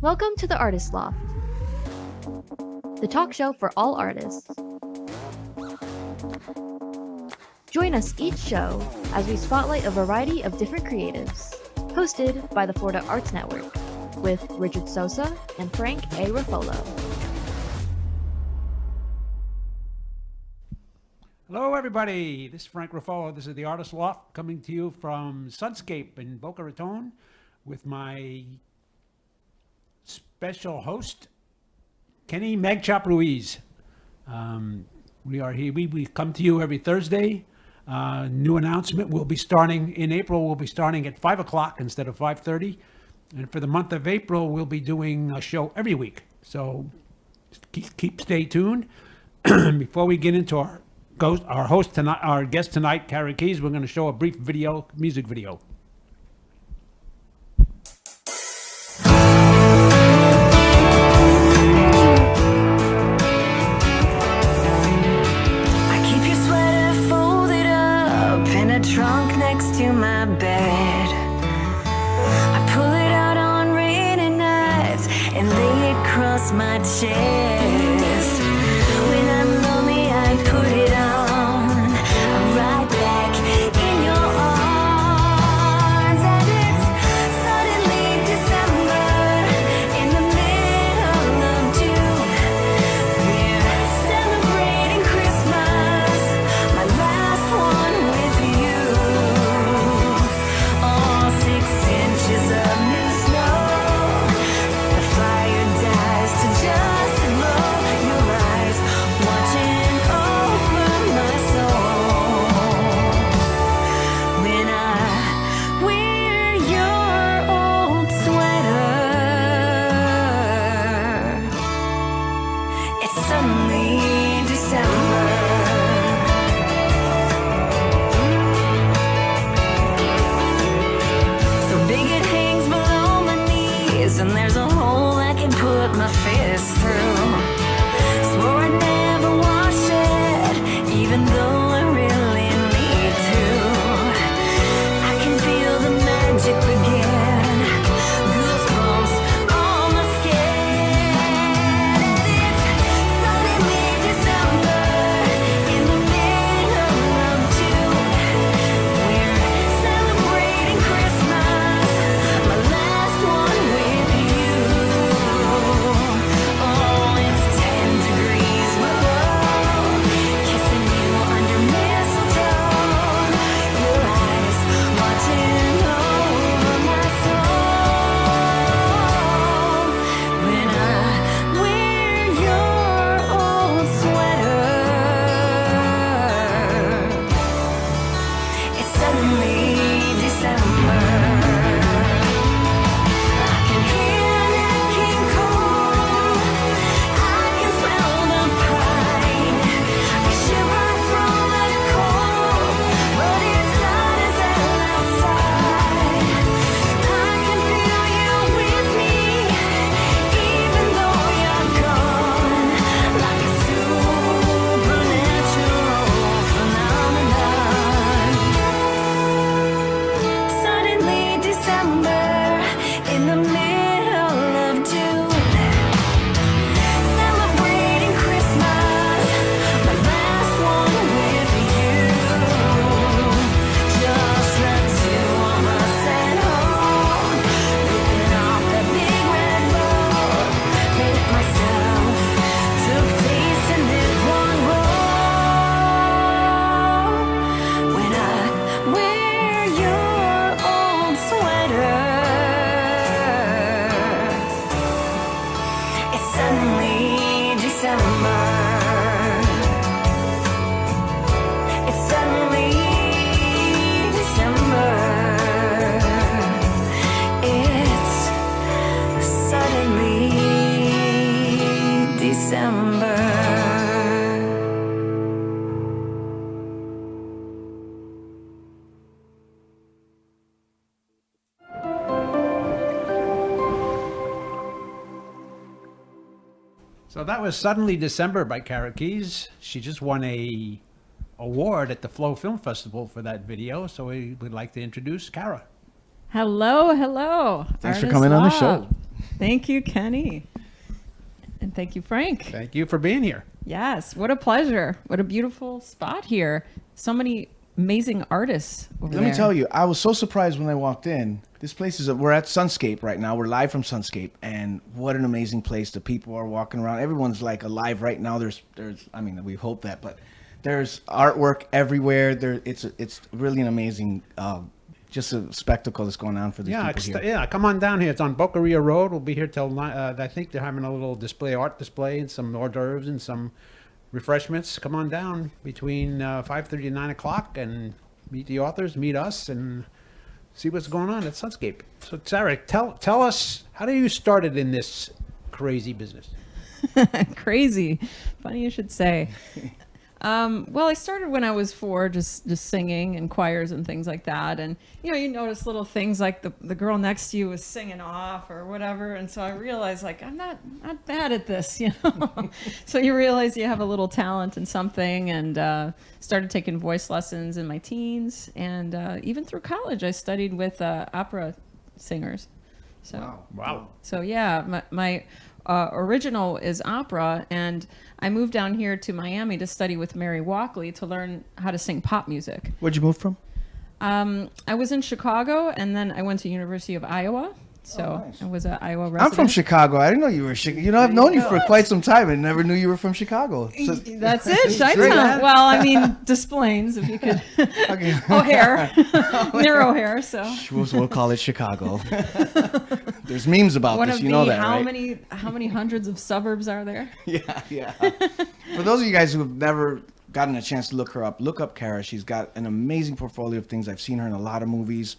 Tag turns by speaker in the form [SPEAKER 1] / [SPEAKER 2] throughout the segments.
[SPEAKER 1] Welcome to the Artist Loft, the talk show for all artists. Join us each show as we spotlight a variety of different creatives, hosted by the Florida Arts Network, with Richard Sosa and Frank A. Ruffolo.
[SPEAKER 2] Hello, everybody. This is Frank Ruffolo. This is the Artist Loft, coming to you from Sunscape in Boca Raton with my special host, Kenny MagChop Ruiz. We are here. We come to you every Thursday. New announcement. We'll be starting in April. We'll be starting at 5 o'clock instead of 5:30. And for the month of April, we'll be doing a show every week. So stay tuned. Before we get into our host tonight, our guest tonight, Kahra Keyes, we're going to show a brief music video.
[SPEAKER 3] Trunk next to my bed. I pull it out on rainy nights and lay it across my chest. When I'm lonely, I put it on. I'm right back in your arms, and it's suddenly December in the middle of June. We're celebrating Christmas, my last one with you. 6 inches of new snow. The fire dies to just a glow. Your eyes watching over my soul. When I wear your old sweater, it's suddenly December. And there's a hole I can put my fist through. Swore I'd never wash it, even though I really need to. I can feel the magic begin. Goosebumps on my skin. And it's suddenly December in the middle of June. We're celebrating Christmas, my last one with you. Oh, it's 10 degrees below, kissing you under mistletoe. Your eyes watching over my soul. When I wear your old sweater, it's suddenly December. I can hear Nat King Cole. I can smell the pine. I shiver from the cold, but it's hot as hell outside. I can feel you with me, even though you're gone, like a supernatural phenomenon. Suddenly December in the middle of June. Celebrating Christmas, my last one with you. Just the two of us at home, ripping off that big red road. Made it myself, took taste in it one roll. When I wear your old sweater, it's suddenly December. It's suddenly December. It's suddenly December.
[SPEAKER 2] So that was Suddenly December by Kahra Keyes. She just won a award at the Flow Film Festival for that video. So we would like to introduce Kahra.
[SPEAKER 4] Hello, hello.
[SPEAKER 5] Thanks for
[SPEAKER 4] Artist
[SPEAKER 5] coming on the
[SPEAKER 4] Law.
[SPEAKER 5] show.
[SPEAKER 4] Thank you, Kenny. And thank you, Frank.
[SPEAKER 2] Thank you for being here.
[SPEAKER 4] Yes, what a pleasure. What a beautiful spot here. So many amazing artists over
[SPEAKER 5] Let
[SPEAKER 4] there.
[SPEAKER 5] me tell you, I was so surprised when I walked in. This place is, we're at Sunscape right now. We're live from Sunscape, and what an amazing place. The people are walking around. Everyone's like alive right now. There's, I mean, we hope that, but there's artwork everywhere. It's really an amazing, just a spectacle that's going on for these people here.
[SPEAKER 2] Yeah, come on down here. It's on Boqueria Road. We'll be here till I think they're having a little art display, and some hors d'oeuvres and some refreshments. Come on down between 5:30 and 9 o'clock and meet the authors, meet us, and see what's going on at Sunscape. So, Sarah, tell us, how do you started in this crazy business?
[SPEAKER 4] Crazy. Funny you should say. Well, I started when I was 4, just singing in choirs and things like that. And, you notice little things like the girl next to you was singing off or whatever. And so I realized, like, I'm not bad at this, So you realize you have a little talent in something, and started taking voice lessons in my teens. And even through college, I studied with opera singers. So,
[SPEAKER 2] Wow.
[SPEAKER 4] So, yeah, my original is opera, and I moved down here to Miami to study with Mary Walkley to learn how to sing pop music.
[SPEAKER 5] Where'd you move from?
[SPEAKER 4] I was in Chicago, and then I went to University of Iowa. So
[SPEAKER 5] nice.
[SPEAKER 4] I was an Iowa resident.
[SPEAKER 5] I'm from Chicago. I didn't know you were Chicago. I've known you for quite some time and never knew you were from Chicago. So,
[SPEAKER 4] That's it, Chi-Town. Well, I mean, Des Plaines, if you could.
[SPEAKER 5] okay.
[SPEAKER 4] O'Hare. Near O'Hare, so.
[SPEAKER 5] We'll call it Chicago. There's memes about
[SPEAKER 4] One
[SPEAKER 5] this.
[SPEAKER 4] of
[SPEAKER 5] You know
[SPEAKER 4] the,
[SPEAKER 5] that, right?
[SPEAKER 4] how many hundreds of suburbs are there?
[SPEAKER 5] Yeah. For those of you guys who have never gotten a chance to look her up, look up Kahra. She's got an amazing portfolio of things. I've seen her in a lot of movies.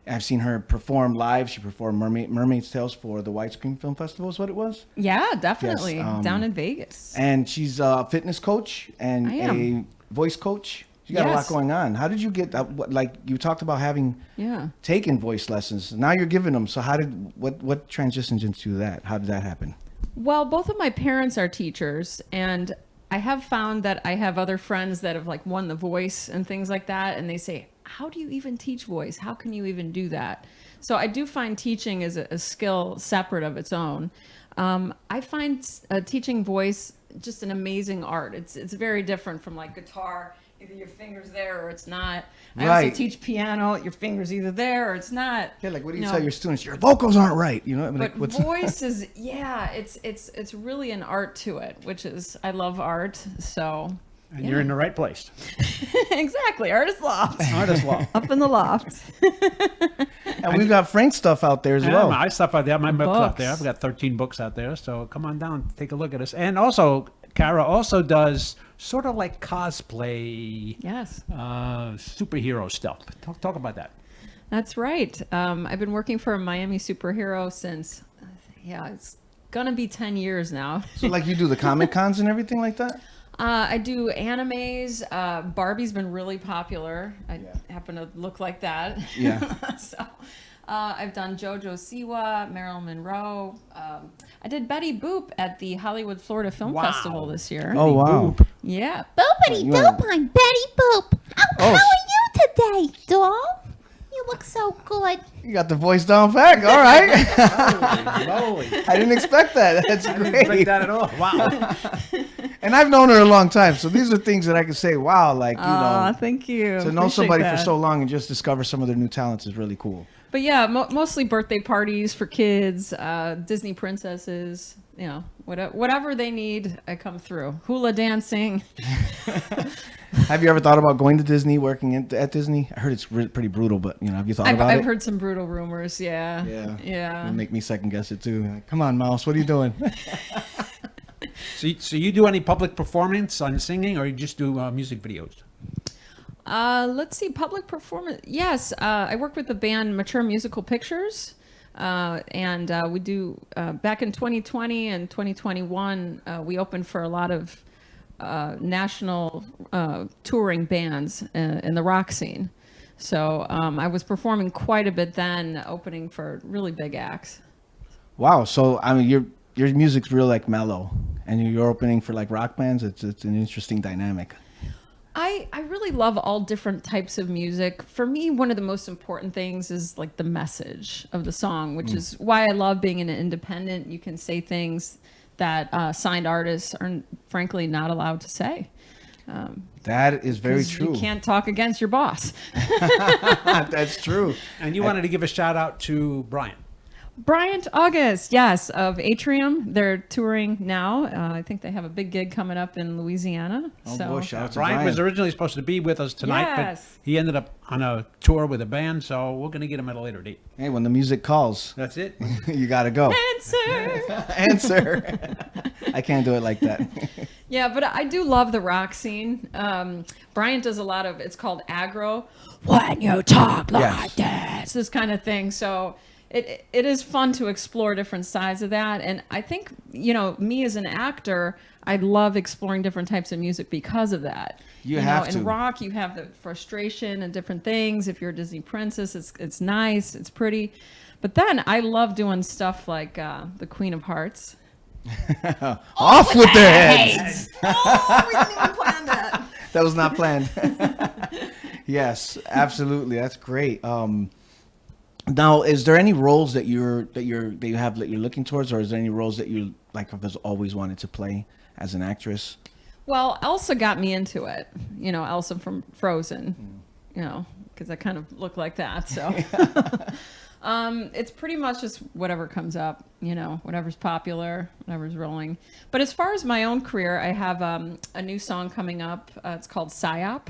[SPEAKER 5] I've seen her perform live. She performed Mermaid's Tales for the White Screen Film Festival is what it was.
[SPEAKER 4] Yeah, definitely.
[SPEAKER 5] Yes,
[SPEAKER 4] down in Vegas.
[SPEAKER 5] And she's a fitness coach and
[SPEAKER 4] I am.
[SPEAKER 5] a voice coach. You got a lot
[SPEAKER 4] Yes.
[SPEAKER 5] going on. How did you get that? Like you talked about having
[SPEAKER 4] Yeah.
[SPEAKER 5] taken voice lessons. Now you're giving them. So what transitions into that? How did that happen?
[SPEAKER 4] Well, both of my parents are teachers, and I have found that I have other friends that have like won the voice and things like that, and they say, how do you even teach voice? How can you even do that? So I do find teaching is a skill separate of its own. I find teaching voice just an amazing art. It's very different from like guitar. Either your finger's there or it's not. I
[SPEAKER 5] Right.
[SPEAKER 4] also teach piano. Your finger's either there or it's not.
[SPEAKER 5] Yeah, like what do you
[SPEAKER 4] No.
[SPEAKER 5] tell your students? Your vocals aren't right. You know, I mean,
[SPEAKER 4] But
[SPEAKER 5] like, what's
[SPEAKER 4] voice is, yeah, it's really an art to it, which is, I love art. So
[SPEAKER 2] And you're in the right place.
[SPEAKER 4] exactly, artist loft,
[SPEAKER 2] Artist law.
[SPEAKER 4] up in the loft.
[SPEAKER 5] and we've got Frank stuff out there as
[SPEAKER 2] Yeah,
[SPEAKER 5] well.
[SPEAKER 2] my stuff out there, my books out there.
[SPEAKER 4] Books.
[SPEAKER 2] I've got 13 books out there, so come on down, take a look at us. And also, Kahra also does sort of like cosplay,
[SPEAKER 4] Yes,
[SPEAKER 2] superhero stuff. Talk about that.
[SPEAKER 4] that's right. I've been working for a Miami superhero since, it's gonna be 10 years now.
[SPEAKER 5] So like you do the Comic Cons and everything like that?
[SPEAKER 4] I do animes. Barbie's been really popular. I happen to look like that.
[SPEAKER 5] Yeah.
[SPEAKER 4] So I've done JoJo Siwa, Marilyn Monroe. I did Betty Boop at the Hollywood Florida Film
[SPEAKER 2] Wow.
[SPEAKER 4] Festival this year.
[SPEAKER 5] Oh wow.
[SPEAKER 4] Yeah.
[SPEAKER 6] Boopity
[SPEAKER 5] You
[SPEAKER 6] doop,
[SPEAKER 5] wanna-
[SPEAKER 6] I'm Betty Boop. How
[SPEAKER 5] Oh,
[SPEAKER 6] are you today, doll? You look so good.
[SPEAKER 5] You got the voice down pat. All right.
[SPEAKER 2] Holy moly.
[SPEAKER 5] I didn't expect that. That's
[SPEAKER 2] I didn't expect
[SPEAKER 5] great.
[SPEAKER 2] that at all. Wow.
[SPEAKER 5] And I've known her a long time, so these are things that I can say. Wow, like you
[SPEAKER 4] Aw,
[SPEAKER 5] know,
[SPEAKER 4] thank you.
[SPEAKER 5] to know
[SPEAKER 4] Appreciate
[SPEAKER 5] somebody for
[SPEAKER 4] that.
[SPEAKER 5] so long and just discover some of their new talents is really cool.
[SPEAKER 4] But yeah, mostly birthday parties for kids, Disney princesses, whatever they need, I come through. Hula dancing.
[SPEAKER 5] Have you ever thought about going to Disney, working at Disney? I heard it's pretty brutal, but have you thought about
[SPEAKER 4] I've
[SPEAKER 5] it?
[SPEAKER 4] heard some brutal rumors. Yeah.
[SPEAKER 5] Yeah.
[SPEAKER 4] Yeah.
[SPEAKER 5] It'll make me second guess it too. Like, come on, Mouse, what are you doing?
[SPEAKER 2] So you do any public performance on singing, or you just do music videos?
[SPEAKER 4] Let's see, public performance. Yes, I work with the band Mature Musical Pictures, and we do. Back in 2020 and 2021, we opened for a lot of national touring bands in the rock scene. So I was performing quite a bit then, opening for really big acts.
[SPEAKER 5] Wow. So I mean, your music's real like mellow, and you're opening for like rock bands. It's an interesting dynamic.
[SPEAKER 4] I really love all different types of music. For me, one of the most important things is like the message of the song, which is why I love being an independent. You can say things that signed artists are frankly not allowed to say.
[SPEAKER 5] That is very true.
[SPEAKER 4] You can't talk against your boss.
[SPEAKER 5] That's true.
[SPEAKER 2] And you wanted to give a shout out to Brian.
[SPEAKER 4] Bryant August, yes, of Atrium. They're touring now. I think they have a big gig coming up in Louisiana.
[SPEAKER 5] Oh,
[SPEAKER 4] so
[SPEAKER 5] boy, shout out to
[SPEAKER 2] Brian was originally supposed to be with us tonight,
[SPEAKER 4] Yes.
[SPEAKER 2] but he ended up on a tour with a band, so we're going to get him at a later date.
[SPEAKER 5] Hey, when the music calls,
[SPEAKER 2] That's it.
[SPEAKER 5] you got to go.
[SPEAKER 4] Answer.
[SPEAKER 5] Answer. I can't do it like that.
[SPEAKER 4] Yeah, but I do love the rock scene. Bryant does a lot of, it's called aggro. When you talk like this, this kind of thing. So it is fun to explore different sides of that. And I think, me as an actor, I love exploring different types of music because of that.
[SPEAKER 5] You have to.
[SPEAKER 4] In rock, you have the frustration and different things. If you're a Disney princess, it's nice, it's pretty. But then I love doing stuff like the Queen of Hearts.
[SPEAKER 5] Off with their heads.
[SPEAKER 4] Oh, we didn't even plan that.
[SPEAKER 5] That was not planned. Yes, absolutely. That's great. Now, is there any roles that you're looking towards, or is there any roles that you have always wanted to play as an actress?
[SPEAKER 4] Well, Elsa got me into it. Elsa from Frozen. Because I kind of look like that. So it's pretty much just whatever comes up. Whatever's popular, whatever's rolling. But as far as my own career, I have a new song coming up. It's called Psyop.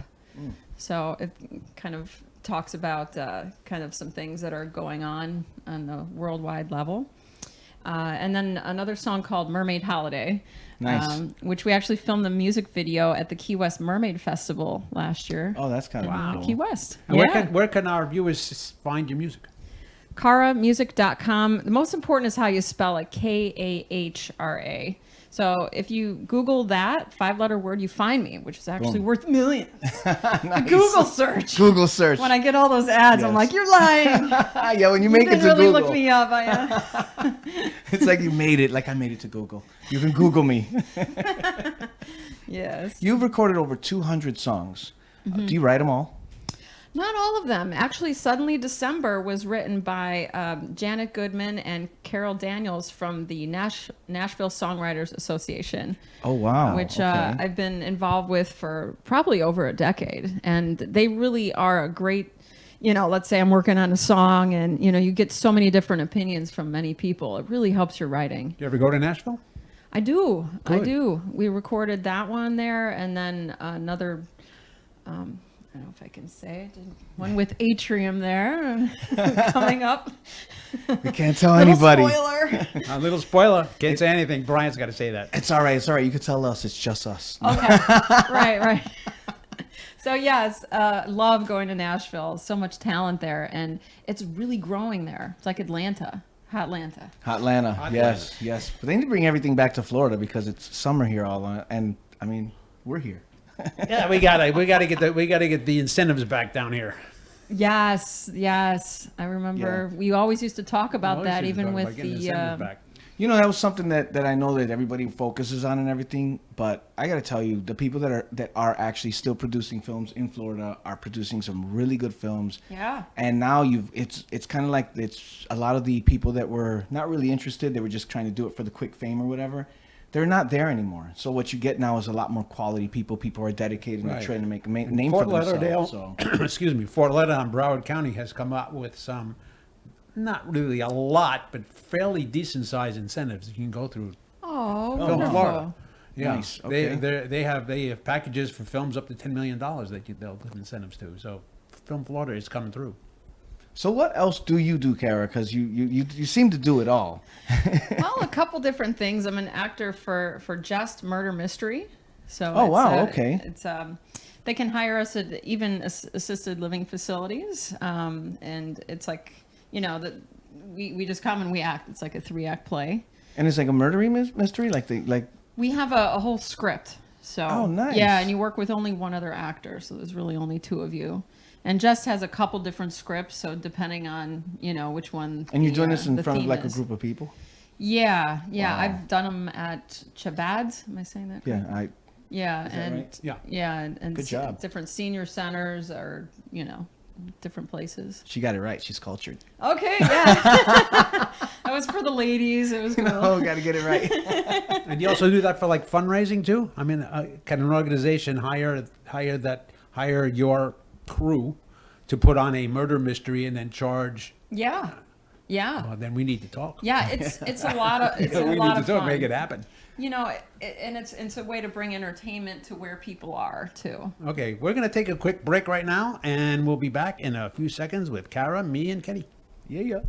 [SPEAKER 4] So it kind of talks about kind of some things that are going on the worldwide level. And then another song called Mermaid Holiday,
[SPEAKER 5] Nice.
[SPEAKER 4] Which we actually filmed the music video at the Key West Mermaid Festival last year.
[SPEAKER 5] Oh, that's kind of cool.
[SPEAKER 4] Key West.
[SPEAKER 2] And
[SPEAKER 4] Yeah.
[SPEAKER 2] where can our viewers find your music?
[SPEAKER 4] KahraMusic.com. The most important is how you spell it, Kahra. So if you Google that 5-letter word, you find me, which is actually worth millions.
[SPEAKER 5] Nice.
[SPEAKER 4] Google search.
[SPEAKER 5] Google search.
[SPEAKER 4] When I get all those ads, I'm
[SPEAKER 5] Yes.
[SPEAKER 4] like, you're lying.
[SPEAKER 5] Yeah, when you make it
[SPEAKER 4] didn't
[SPEAKER 5] to
[SPEAKER 4] really
[SPEAKER 5] Google,
[SPEAKER 4] look me up.
[SPEAKER 5] it's like you made it. Like I made it to Google. You can Google me.
[SPEAKER 4] Yes.
[SPEAKER 5] You've recorded over 200 songs. Do you write them all?
[SPEAKER 4] Not all of them. Actually, Suddenly December was written by Janet Goodman and Carol Daniels from the Nashville Songwriters Association.
[SPEAKER 5] Oh, wow.
[SPEAKER 4] Which
[SPEAKER 5] Okay.
[SPEAKER 4] I've been involved with for probably over a decade. And they really are a great, let's say I'm working on a song and, you get so many different opinions from many people. It really helps your writing.
[SPEAKER 2] Do you ever go to Nashville?
[SPEAKER 4] I do. I
[SPEAKER 2] Good.
[SPEAKER 4] do. We recorded that one there and then another, I don't know if I can say it, one with Atrium there coming up.
[SPEAKER 5] We can't tell
[SPEAKER 4] Little
[SPEAKER 5] anybody.
[SPEAKER 4] spoiler.
[SPEAKER 2] A little spoiler. Can't say anything. Brian's got to say that.
[SPEAKER 5] It's all right. It's all right. You can tell us. It's just us.
[SPEAKER 4] Okay. Right. So yes, love going to Nashville. So much talent there, and it's really growing there. It's like Atlanta, Hotlanta.
[SPEAKER 5] Hotlanta. Yes. But they need to bring everything back to Florida because it's summer here all on. And I mean, we're here.
[SPEAKER 2] Yeah, we gotta get the incentives back down here.
[SPEAKER 4] Yes. I remember we always used to talk about that, even with the.
[SPEAKER 5] You know, that was something that I know that everybody focuses on and everything. But I got to tell you, the people that are actually still producing films in Florida are producing some really good films.
[SPEAKER 4] Yeah.
[SPEAKER 5] And now it's kind of like it's a lot of the people that were not really interested. They were just trying to do it for the quick fame or whatever. They're not there anymore. So what you get now is a lot more quality people. People are dedicated and
[SPEAKER 2] Right.
[SPEAKER 5] trying to make a name
[SPEAKER 2] Fort
[SPEAKER 5] for
[SPEAKER 2] Lauderdale,
[SPEAKER 5] themselves. So.
[SPEAKER 2] excuse me, Fort Lauderdale and Broward County has come up with some, not really a lot, but fairly decent sized incentives you can go through.
[SPEAKER 4] Oh,
[SPEAKER 2] Film
[SPEAKER 4] wonderful.
[SPEAKER 2] Florida. Yeah,
[SPEAKER 5] Nice, okay.
[SPEAKER 2] they have packages for films up to $10 million that they'll give incentives to. So Film Florida is coming through.
[SPEAKER 5] So what else do you do, Kahra? Because you seem to do it all.
[SPEAKER 4] Well, a couple different things. I'm an actor for Just Murder Mystery. So
[SPEAKER 5] Oh,
[SPEAKER 4] it's,
[SPEAKER 5] wow, okay.
[SPEAKER 4] It's they can hire us at even assisted living facilities, and it's like that we just come and we act. It's like a 3-act play.
[SPEAKER 5] And it's like a murdery mystery, like.
[SPEAKER 4] We have a whole script. So
[SPEAKER 5] Oh, nice.
[SPEAKER 4] Yeah, and you work with only one other actor, so there's really only 2 of you. And Just has a couple different scripts, so depending on which one.
[SPEAKER 5] And you're doing this in
[SPEAKER 4] the
[SPEAKER 5] front of
[SPEAKER 4] theme
[SPEAKER 5] like a
[SPEAKER 4] is.
[SPEAKER 5] group of people.
[SPEAKER 4] Yeah.
[SPEAKER 5] Wow.
[SPEAKER 4] I've done them at Chabad's. Am I saying that?
[SPEAKER 5] Yeah,
[SPEAKER 4] correctly? Yeah, and
[SPEAKER 5] right?
[SPEAKER 4] yeah, and
[SPEAKER 5] Good job.
[SPEAKER 4] different senior centers or different places.
[SPEAKER 5] She got it right. She's cultured.
[SPEAKER 4] Okay, yeah. That was for the ladies. It was cool.
[SPEAKER 5] Oh, got to get it right.
[SPEAKER 2] And you also do that for like fundraising too? I mean, can an organization hire your crew to put on a murder mystery and then charge?
[SPEAKER 4] Yeah.
[SPEAKER 2] Well, then we need to talk.
[SPEAKER 4] Yeah, it's a lot of
[SPEAKER 2] We need
[SPEAKER 4] lot
[SPEAKER 2] to
[SPEAKER 4] of
[SPEAKER 2] talk,
[SPEAKER 4] fun.
[SPEAKER 2] make it happen.
[SPEAKER 4] And it's a way to bring entertainment to where people are too.
[SPEAKER 2] Okay, we're going to take a quick break right now, and we'll be back in a few seconds with Kahra, me, and Kenny.
[SPEAKER 5] Yeah.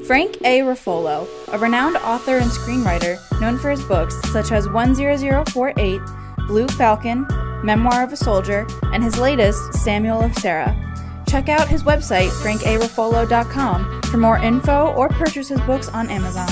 [SPEAKER 7] Frank A. Ruffolo, a renowned author and screenwriter known for his books such as 10048, Blue Falcon, Memoir of a Soldier, and his latest, Samuel of Sarah. Check out his website, frankaruffolo.com, for more info or purchase his books on Amazon.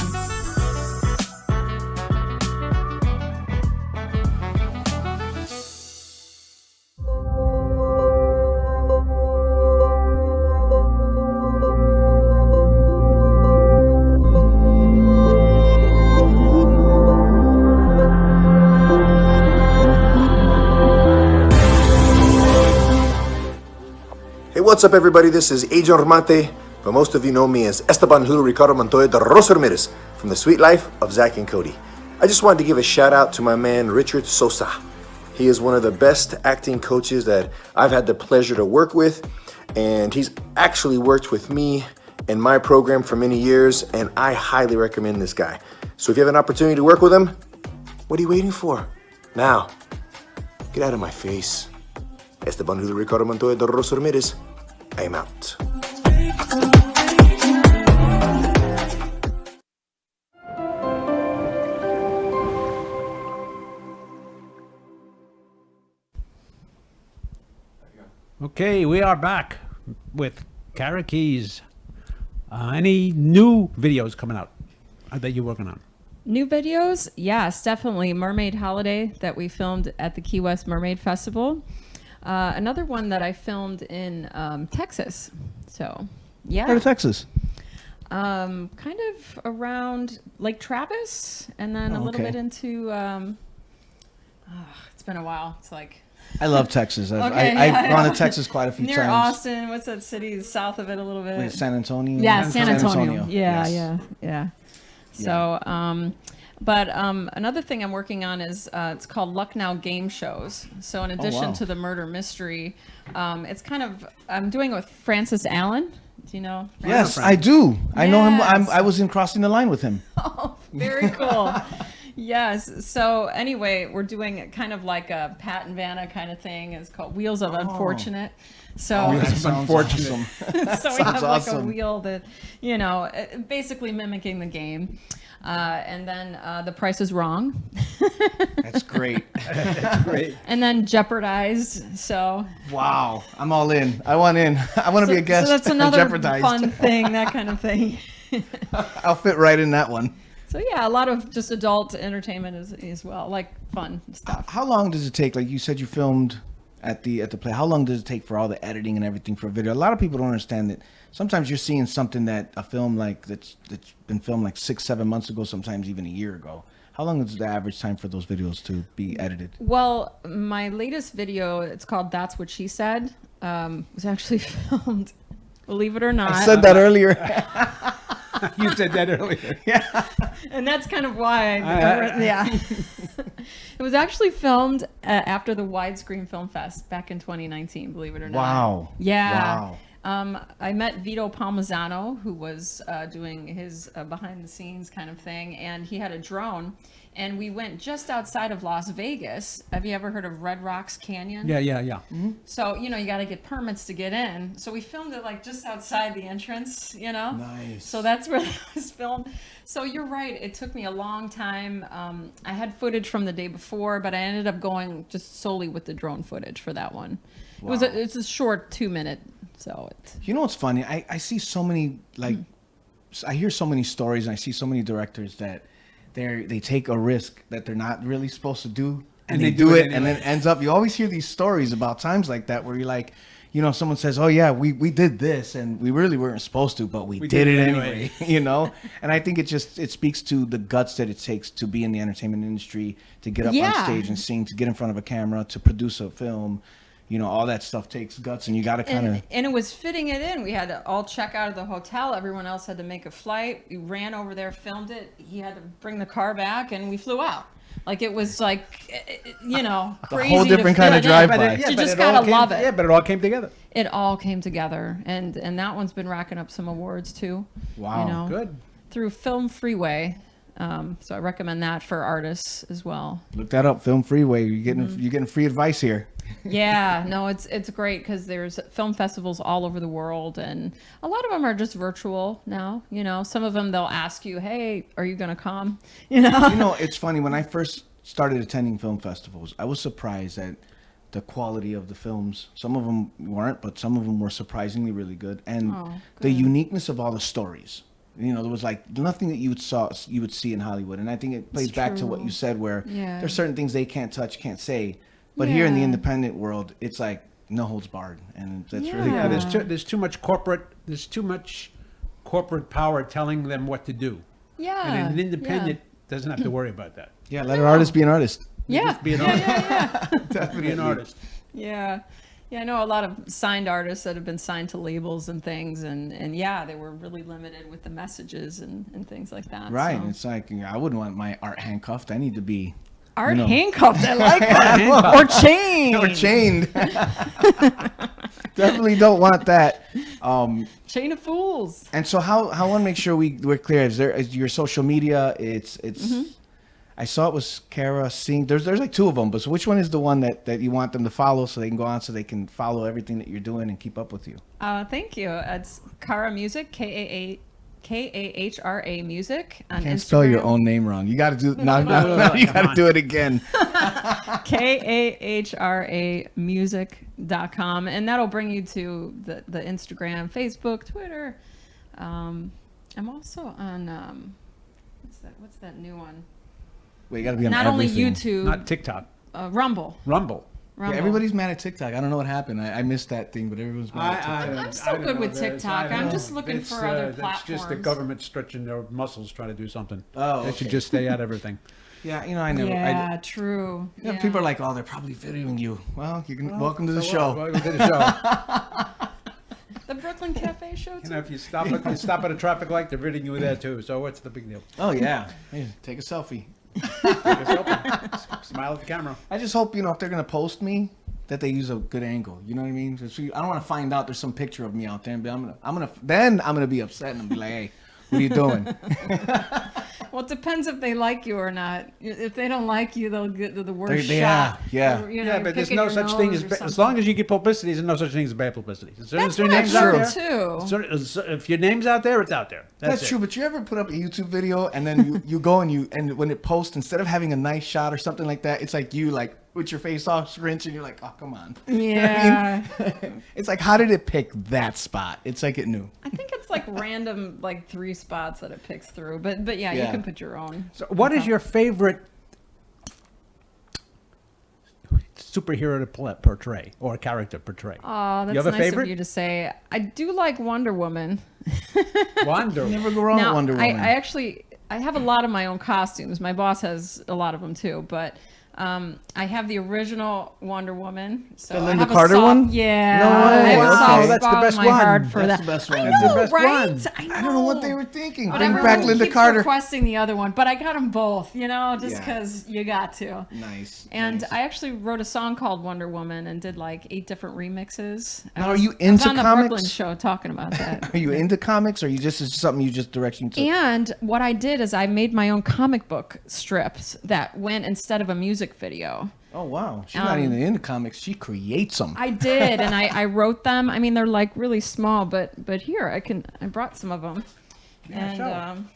[SPEAKER 8] What's up, everybody? This is Agent Romante, but most of you know me as Esteban Julio Ricardo Montoya de Rosa Ramirez from The Sweet Life of Zach and Cody. I just wanted to give a shout out to my man Richard Sosa. He is one of the best acting coaches that I've had the pleasure to work with, and he's actually worked with me in my program for many years, and I highly recommend this guy. So if you have an opportunity to work with him, what are you waiting for? Now, get out of my face. Esteban Julio Ricardo Montoya de Rosa Ramirez. I am out.
[SPEAKER 2] Okay, we are back with Kahra Keyes. Any new videos coming out that you're working on?
[SPEAKER 4] New videos? Yes, definitely. Mermaid Holiday that we filmed at the Key West Mermaid Festival. Another one that I filmed in Texas. So, yeah.
[SPEAKER 5] Where to Texas?
[SPEAKER 4] Kind of around Lake Travis, and then a little
[SPEAKER 5] okay.
[SPEAKER 4] bit into. It's been a while. It's like
[SPEAKER 5] I love Texas. I've
[SPEAKER 4] yeah.
[SPEAKER 5] gone to Texas quite a few
[SPEAKER 4] near
[SPEAKER 5] times.
[SPEAKER 4] Austin. What's that city south of it a little bit?
[SPEAKER 5] Wait, San Antonio?
[SPEAKER 4] Yeah, San Antonio. Yeah,
[SPEAKER 5] Yes.
[SPEAKER 4] yeah. So, but another thing I'm working on is it's called Lucknow Game Shows. So in addition
[SPEAKER 5] wow.
[SPEAKER 4] to the murder mystery, it's kind of I'm doing it with Francis Allen. Do you know?
[SPEAKER 5] Yes, I do. I know him.
[SPEAKER 4] Yes.
[SPEAKER 5] I was in Crossing the Line with him.
[SPEAKER 4] Oh, very cool. Yes. So anyway, we're doing kind of like a Pat and Vanna kind of thing. It's called Wheels of Unfortunate. So,
[SPEAKER 5] That sounds
[SPEAKER 2] unfortunate.
[SPEAKER 5] awesome.
[SPEAKER 4] so we have
[SPEAKER 5] Sounds
[SPEAKER 4] like a
[SPEAKER 5] awesome.
[SPEAKER 4] wheel that, basically mimicking the game. And then The Price is Wrong.
[SPEAKER 5] That's great.
[SPEAKER 2] Great.
[SPEAKER 4] And then Jeopardized. So
[SPEAKER 5] Wow. I'm all in. I want in. I want to be a guest.
[SPEAKER 4] So that's
[SPEAKER 5] on
[SPEAKER 4] another
[SPEAKER 5] Jeopardized.
[SPEAKER 4] fun thing, that kind of thing.
[SPEAKER 5] I'll fit right in that one.
[SPEAKER 4] So yeah, a lot of just adult entertainment as well, like fun stuff.
[SPEAKER 5] How long does it take? Like you said, you filmed at the play. How long does it take for all the editing and everything for a video? A lot of people don't understand that sometimes you're seeing something that a film like that's been filmed like 6-7 months ago, sometimes even a year ago. How long is the average time for those videos to be edited?
[SPEAKER 4] Well, my latest video, it's called That's What She Said, was actually filmed, believe it or not.
[SPEAKER 5] I said that earlier.
[SPEAKER 2] You said that earlier.
[SPEAKER 4] And that's kind of why yeah. It was actually filmed after the Widescreen Film Fest back in 2019, believe it or not.
[SPEAKER 5] Wow.
[SPEAKER 4] Yeah.
[SPEAKER 5] Wow.
[SPEAKER 4] I met Vito Palmisano, who was doing his behind the scenes kind of thing, and he had a drone, and we went just outside of Las Vegas. Have you ever heard of Red Rocks Canyon?
[SPEAKER 2] Yeah.
[SPEAKER 4] So, you got to get permits to get in. So we filmed it like just outside the entrance,
[SPEAKER 5] Nice.
[SPEAKER 4] So that's where it was filmed. So you're right. It took me a long time. I had footage from the day before, but I ended up going just solely with the drone footage for that one.
[SPEAKER 5] Wow.
[SPEAKER 4] It's a short 2-minute. So
[SPEAKER 5] You know what's funny? I see so many, I hear so many stories, and I see so many directors that they take a risk that they're not really supposed to do, and they do it, and then it ends up, you always hear these stories about times like that where you're like, someone says, "Oh yeah, we did this, and we really weren't supposed to, but we did it anyway." And I think it speaks to the guts that it takes to be in the entertainment industry, to get up on stage and sing, to get in front of a camera, to produce a film. All that stuff takes guts, and you got to kind of.
[SPEAKER 4] And it was fitting it in. We had to all check out of the hotel. Everyone else had to make a flight. We ran over there, filmed it. He had to bring the car back, and we flew out. Like it was like, crazy.
[SPEAKER 5] A whole different kind of drive-by.
[SPEAKER 4] You just gotta love it.
[SPEAKER 2] Yeah, but it all came together.
[SPEAKER 4] It all came together, and that one's been racking up some awards too.
[SPEAKER 5] Wow,
[SPEAKER 2] good.
[SPEAKER 4] Through Film Freeway. So I recommend that for artists as well.
[SPEAKER 5] Look that up, Film Freeway. You're getting free advice here.
[SPEAKER 4] Yeah, no, it's great because there's film festivals all over the world, and a lot of them are just virtual now. Some of them they'll ask you, "Hey, are you gonna come?"
[SPEAKER 5] It's funny, when I first started attending film festivals, I was surprised at the quality of the films. Some of them weren't, but some of them were surprisingly really good, and the uniqueness of all the stories. There was like nothing that you would see in Hollywood, and I think it plays back to what you said, where there's certain things they can't touch, can't say. But here in the independent world, it's like no holds barred, and that's really cool.
[SPEAKER 2] There's too much corporate power telling them what to do.
[SPEAKER 4] Yeah.
[SPEAKER 2] And an independent doesn't have to worry about that.
[SPEAKER 5] Yeah, let an artist be an artist.
[SPEAKER 2] Just be an artist.
[SPEAKER 5] Definitely
[SPEAKER 2] Be an artist.
[SPEAKER 4] Yeah. Yeah, I know a lot of signed artists that have been signed to labels and things, and they were really limited with the messages and things like that.
[SPEAKER 5] Right.
[SPEAKER 4] So.
[SPEAKER 5] It's like, I wouldn't want my art handcuffed. I need to be
[SPEAKER 4] art handcuffed. I like that. Or chained.
[SPEAKER 5] Or chained. Definitely don't want that.
[SPEAKER 4] Chain of fools.
[SPEAKER 5] And so how I want to make sure we're clear. Is your social media? It's. I saw it was Kahra Sing. There's like two of them, but so which one is the one that you want them to follow so they can go on, so they can follow everything that you're doing and keep up with you?
[SPEAKER 4] Thank you. It's Kahra Music, Kahra Music on
[SPEAKER 5] Can't
[SPEAKER 4] Instagram.
[SPEAKER 5] spell your own name wrong. You got to do now. You got to do it again.
[SPEAKER 4] Kahra music.com, and that'll bring you to the Instagram, Facebook, Twitter. I'm also on what's that new one?
[SPEAKER 5] Well, you got to be on
[SPEAKER 4] not
[SPEAKER 5] everything.
[SPEAKER 4] only YouTube,
[SPEAKER 2] Not TikTok.
[SPEAKER 4] Rumble.
[SPEAKER 5] Yeah, everybody's mad at TikTok. I don't know what happened. I missed that thing, but everyone's mad at TikTok.
[SPEAKER 4] I'm so good with TikTok. I'm just looking for other platforms.
[SPEAKER 2] It's just the government stretching their muscles trying to do something.
[SPEAKER 5] Oh,
[SPEAKER 2] They should just stay out of everything.
[SPEAKER 5] Yeah, I never.
[SPEAKER 4] Yeah, true.
[SPEAKER 5] Yeah, people are like, "Oh, they're probably videoing you." Well, welcome to the show.
[SPEAKER 2] Welcome to the show.
[SPEAKER 4] The Brooklyn Cafe show too.
[SPEAKER 2] If you stop at a traffic light, they're videoing you there too. So what's the big deal?
[SPEAKER 5] Oh yeah, hey, take a selfie.
[SPEAKER 2] Smile at the camera.
[SPEAKER 5] I just hope if they're gonna post me, that they use a good angle. You know what I mean? I don't want to find out there's some picture of me out there, and I'm gonna be upset and be like, "Hey, what are you doing?"
[SPEAKER 4] Well, it depends if they like you or not. If they don't like you, they'll get the worst shot.
[SPEAKER 5] Yeah.
[SPEAKER 4] Or,
[SPEAKER 2] But there's no such thing as long as you get publicity, there's no such thing as bad publicity.
[SPEAKER 4] That's what I've heard too.
[SPEAKER 2] If your name's out there, it's out there.
[SPEAKER 5] That's true. But you ever put up a YouTube video and then you go and when it posts, instead of having a nice shot or something like that, it's like you with your face all scrunched and you're like, "Oh, come on."
[SPEAKER 4] Yeah.
[SPEAKER 5] You know what I mean? It's like, how did it pick that spot? It's like it knew.
[SPEAKER 4] I think it's like random, 3 spots that it picks through. But yeah, you can put your own.
[SPEAKER 2] So what is your favorite superhero to portray or character portray?
[SPEAKER 4] Oh, that's
[SPEAKER 2] you have a
[SPEAKER 4] nice
[SPEAKER 2] favorite?
[SPEAKER 4] of you to say. I do like Wonder Woman.
[SPEAKER 2] Wonder Woman.
[SPEAKER 5] Never go wrong with Wonder Woman.
[SPEAKER 4] I have a lot of my own costumes. My boss has a lot of them too, but I have the original Wonder Woman. So
[SPEAKER 5] The
[SPEAKER 4] I
[SPEAKER 5] Linda
[SPEAKER 4] have a
[SPEAKER 5] Carter
[SPEAKER 4] soft-
[SPEAKER 5] one?
[SPEAKER 4] Yeah.
[SPEAKER 5] No way.
[SPEAKER 4] I have a
[SPEAKER 5] Okay.
[SPEAKER 4] soft
[SPEAKER 2] That's the
[SPEAKER 4] spot
[SPEAKER 2] best
[SPEAKER 4] in my
[SPEAKER 2] one.
[SPEAKER 4] heart for
[SPEAKER 5] That's
[SPEAKER 4] that.
[SPEAKER 5] the best one.
[SPEAKER 4] I
[SPEAKER 2] That's the
[SPEAKER 4] know,
[SPEAKER 2] best
[SPEAKER 4] right?
[SPEAKER 2] one.
[SPEAKER 5] I don't know what they were thinking.
[SPEAKER 4] But
[SPEAKER 5] Bring back
[SPEAKER 4] everyone
[SPEAKER 5] Linda
[SPEAKER 4] keeps
[SPEAKER 5] Carter.
[SPEAKER 4] requesting the other one, but I got them both, just
[SPEAKER 5] Yeah.
[SPEAKER 4] because you got to.
[SPEAKER 5] Nice.
[SPEAKER 4] And
[SPEAKER 5] nice.
[SPEAKER 4] I actually wrote a song called Wonder Woman and did 8 different remixes.
[SPEAKER 5] Now, are you into
[SPEAKER 4] I was on the
[SPEAKER 5] comics?
[SPEAKER 4] Brooklyn show talking about that.
[SPEAKER 5] Are you into comics, or is something you just direction to?
[SPEAKER 4] And what I did is I made my own comic book strips that went instead of a music video.
[SPEAKER 5] Oh wow, she's not even into comics. She creates them.
[SPEAKER 4] I did, and I wrote them. I mean, they're really small, but here I brought some of them. And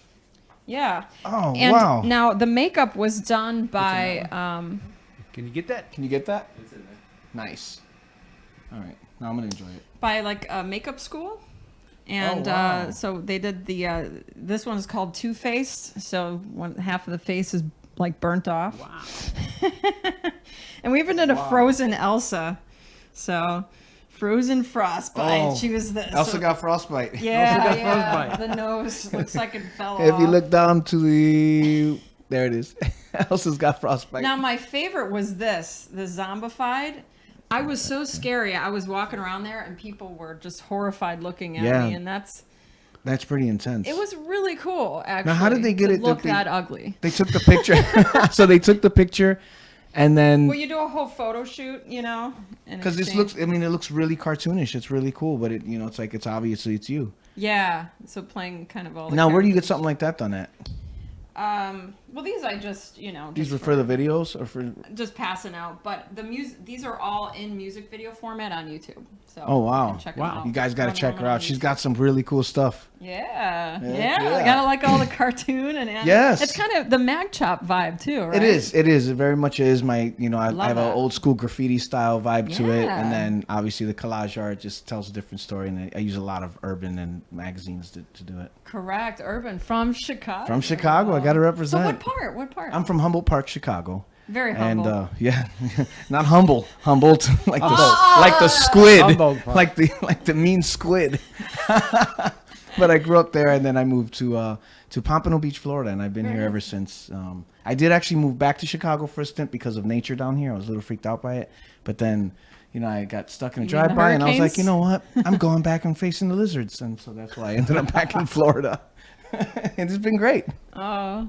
[SPEAKER 4] yeah.
[SPEAKER 5] Oh
[SPEAKER 4] And
[SPEAKER 5] wow.
[SPEAKER 4] now the makeup was done by
[SPEAKER 2] Can you get that?
[SPEAKER 5] Can you get that? It's in there. Nice. All right, now I'm gonna enjoy it.
[SPEAKER 4] by a makeup school. And
[SPEAKER 5] wow.
[SPEAKER 4] so they did this one is called Two-Faced. So half of the face is burnt off.
[SPEAKER 2] Wow.
[SPEAKER 4] And we even did a frozen Elsa. So Frozen frostbite.
[SPEAKER 5] Oh,
[SPEAKER 4] She was the
[SPEAKER 5] Elsa got frostbite.
[SPEAKER 4] yeah,
[SPEAKER 2] got
[SPEAKER 4] yeah.
[SPEAKER 2] frostbite.
[SPEAKER 4] The nose looks like it fell
[SPEAKER 5] If
[SPEAKER 4] off.
[SPEAKER 5] you look down to the, there it is. Elsa's got frostbite.
[SPEAKER 4] Now my favorite was this, the zombified. I was so scary. I was walking around there and people were just horrified looking at
[SPEAKER 5] Yeah.
[SPEAKER 4] me, and that's
[SPEAKER 5] pretty intense.
[SPEAKER 4] it was really cool. Actually,
[SPEAKER 5] how did they get
[SPEAKER 4] to
[SPEAKER 5] it that
[SPEAKER 4] look
[SPEAKER 5] they-
[SPEAKER 4] that ugly?
[SPEAKER 5] They took the picture. So they took the picture, and then
[SPEAKER 4] Well, you do a whole photo shoot, you know,
[SPEAKER 5] because this looks, I mean, it looks really cartoonish. It's really cool, but it's like it's obviously it's you.
[SPEAKER 4] yeah. So playing kind of all. The
[SPEAKER 5] Now, where do you get
[SPEAKER 4] characters.
[SPEAKER 5] something like that done at?
[SPEAKER 4] Well, these I just
[SPEAKER 5] These
[SPEAKER 4] just
[SPEAKER 5] were for the videos or for?
[SPEAKER 4] just passing out, but the music, these are all in music video format on YouTube. So
[SPEAKER 5] Oh, wow.
[SPEAKER 4] you can check 'em
[SPEAKER 2] Wow.
[SPEAKER 4] out.
[SPEAKER 5] You guys got to
[SPEAKER 4] Wonder
[SPEAKER 5] check her
[SPEAKER 4] Woman
[SPEAKER 5] out.
[SPEAKER 4] on
[SPEAKER 5] She's
[SPEAKER 4] YouTube.
[SPEAKER 5] got some really cool stuff.
[SPEAKER 4] Yeah.
[SPEAKER 5] yeah.
[SPEAKER 4] I gotta like all the cartoon and anime.
[SPEAKER 5] Yes.
[SPEAKER 4] It's kind of the MagChop vibe too, right?
[SPEAKER 5] It is. It is. It very much is. I
[SPEAKER 4] Love
[SPEAKER 5] have an
[SPEAKER 4] that.
[SPEAKER 5] old school graffiti style vibe to it,
[SPEAKER 4] Yeah.
[SPEAKER 5] and then obviously the collage art just tells a different story. And I use a lot of urban and magazines to do it.
[SPEAKER 4] Correct. Urban from Chicago.
[SPEAKER 5] From Chicago, I got to
[SPEAKER 4] So
[SPEAKER 5] represent.
[SPEAKER 4] what part? What part?
[SPEAKER 5] I'm from Humboldt Park, Chicago.
[SPEAKER 4] Very
[SPEAKER 5] And
[SPEAKER 4] humble.
[SPEAKER 5] yeah, not humble, Humboldt, like the squid,
[SPEAKER 2] Humboldt Park.
[SPEAKER 5] like the mean squid. But I grew up there, and then I moved to Pompano Beach, Florida, and I've been here ever since. I did actually move back to Chicago for a stint because of nature down here. I was a little freaked out by it, but then I got stuck in a
[SPEAKER 4] You mean the
[SPEAKER 5] drive-by, and I was like,
[SPEAKER 4] hurricanes?
[SPEAKER 5] you know what? I'm going back and facing the lizards, and so that's why I ended up back in Florida. And it's been great.
[SPEAKER 4] Oh.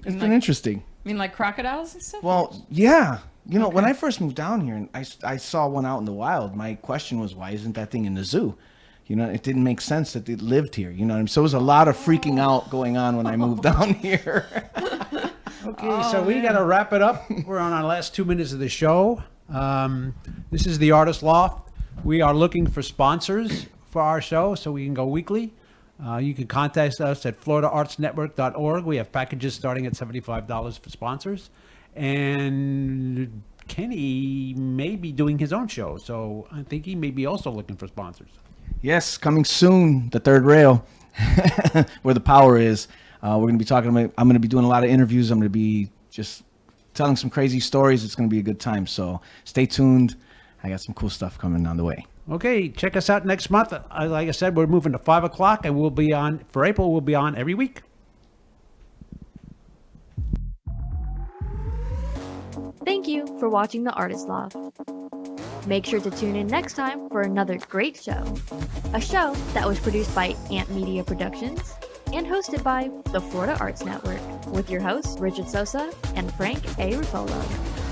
[SPEAKER 5] It's been interesting.
[SPEAKER 4] I mean, like crocodiles and stuff?
[SPEAKER 5] Well, yeah. When I first moved down here and I saw one out in the wild, my question was, why isn't that thing in the zoo? It didn't make sense that it lived here. So there was a lot of freaking out going on when I moved down here.
[SPEAKER 2] Okay, so we got to wrap it up. We're on our last 2 minutes of the show. This is the Artist Loft. We are looking for sponsors for our show so we can go weekly. You can contact us at floridaartsnetwork.org. We have packages starting at $75 for sponsors. And Kenny may be doing his own show, so I think he may be also looking for sponsors.
[SPEAKER 5] Yes, coming soon, the third rail, where the power is. We're going to be talking about, I'm going to be doing a lot of interviews. I'm going to be just telling some crazy stories. It's going to be a good time. So stay tuned. I got some cool stuff coming on the way.
[SPEAKER 2] Okay, check us out next month. Like I said, we're moving to 5 o'clock, and we'll be on, for April, we'll be on every week.
[SPEAKER 1] Thank you for watching The Artist Loft. Make sure to tune in next time for another great show. A show that was produced by Ant Media Productions and hosted by the Florida Arts Network with your hosts Richard Sosa and Frank A. Ruffolo.